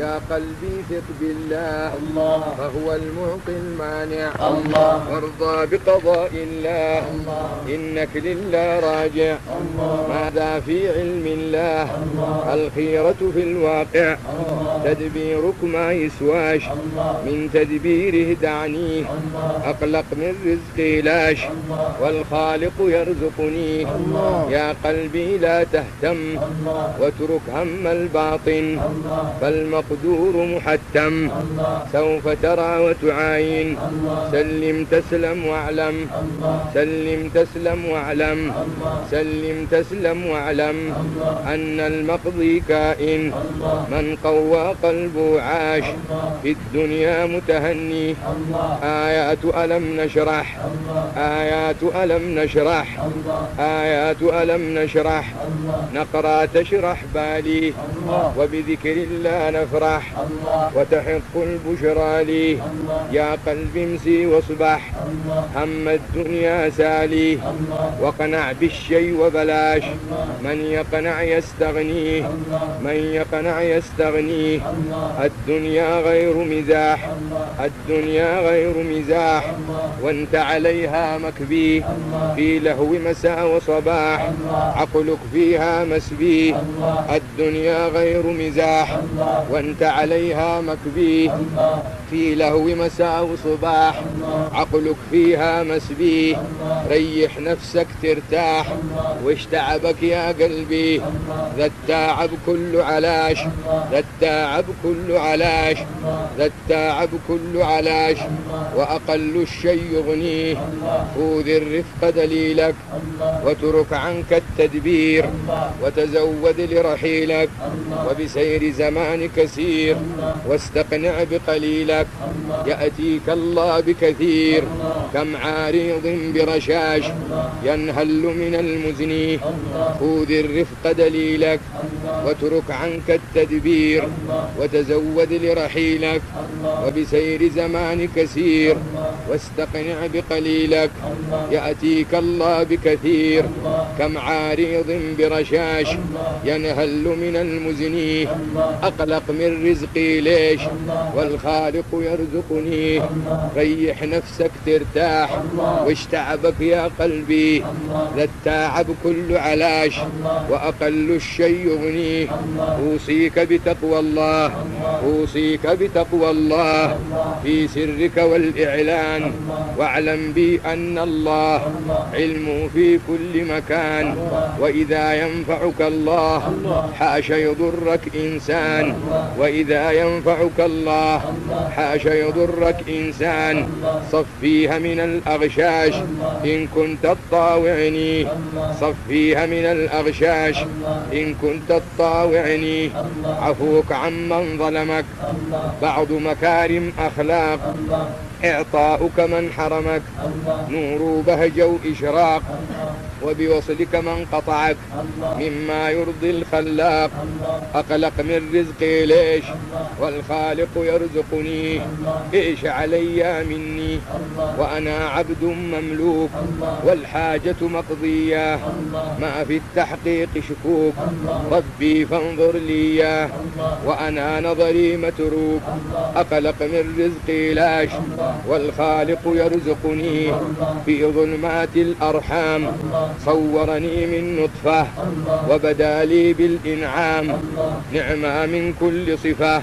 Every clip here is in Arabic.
يا قلبي ثق بالله فهو المعطي المانع وارضى بقضاء الله إنك لله راجع ماذا في علم الله الخيرة في الواقع تدبيرك ما يسواش من تدبيره دعني أقلق من رزقي لاش والخالق يرزقني يا قلبي لا تهتم واترك هم الباطن فالمقدور محتم سوف ترى وتعاين سلم تسلم واعلم سلم تسلم واعلم سلم تسلم واعلم أن المقضي كائن من قوى قلبه عاش في الدنيا متهني آيات ألم نشرح آيات ألم نشرح آيات ألم نشرح نقرأ تشرح بالي وبذكر الله نفرح وتحق البشرى لي يا قلب امسي واصبح هم الدنيا سالي واقنع بالشيء وبلاش من يقنع يستغنيه من يقنع يستغنيه الدنيا غير مزاح الدنيا غير مزاح وانت عليها مكبيه في لهو مساء وصباح عقلك فيها مسبيه الدنيا غير مزاح وانت عليها مكبيه في لهو مساء وصباح عقلك فيها مسبيه ريح نفسك ترتاح وش تعبك يا قلبي ذا التعب كله علاش ذا التعب كله علاش ذا التعب كله علاش وأقل الشيء يغنيه خذ الرفق دليلك وترك عنك التدبير وتزود لرحيلك وبسير زمانك سير واستقنع بقليلك يأتيك الله بكثير كم عارض برشاش ينهل من المزني خذ الرفق دليلك واترك عنك التدبير وتزود لرحيلك وبسير زمانك سير واستقنع بقليلك يأتيك الله بكثير كم عارض برشاش ينهل من المزني أقلق من رزقي ليش والخالق يرزقني ريح نفسك ترتاح وش تعبك يا قلبي ذا التعب كله علاش وأقل الشيء يغنيه أوصيك بتقوى الله أوصيك بتقوى الله في سرك والإعلان واعلم بي أن الله علمه في كل مكان وإذا ينفعك الله حاش يضرك إنسان وإذا ينفعك الله حاش يضرك إنسان صفيها من الأغشاش إن كنت تطاوعني صفيها من الأغشاش إن كنت تطاوعني عفوك عمن ظلمك بعض مكارم أخلاق إعطاؤك من حرمك نور بهجة وإشراق وبوصلك من قطعك مما يرضي الخلاق أقلق من رزقي ليش والخالق يرزقني إيش علي مني وأنا عبد مملوك والحاجة مقضية ما في التحقيق شكوك ربي فانظر لي وأنا نظري متروك أقلق من رزقي لاش والخالق يرزقني في ظلمات الأرحام صورني من نطفة وبدا لي بالإنعام نعمة من كل صفة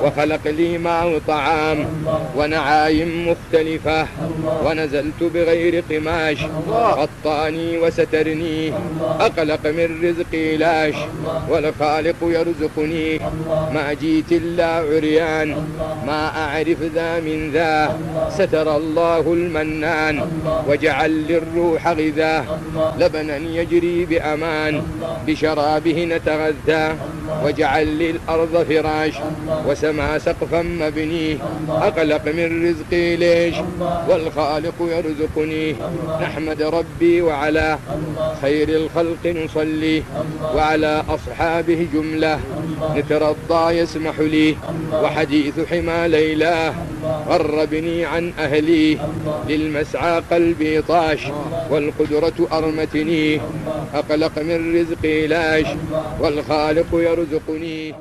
وخلق لي ماء وطعام ونعايم مختلفة ونزلت بغير قماش غطاني وسترني أقلق من رزقي لاش والخالق يرزقني ما جيت إلا عريان ما أعرف ذا من ذا ستر الله المنان وجعل للروح غذاه لبنا يجري بأمان بشرابه نتغذى وجعل للأرض فراش وسما سقفا مبني أقلق من رزقي ليش والخالق يرزقني نحمد ربي وعلى خير الخلق نصلي وعلى أصحابه جملة نترضى يسمح لي وحديث حمى ليلاه غربني عن أهلي للمسعى قلبي طاش والقدرة أرمتني أقلق من رزقي لاش والخالق يرزقني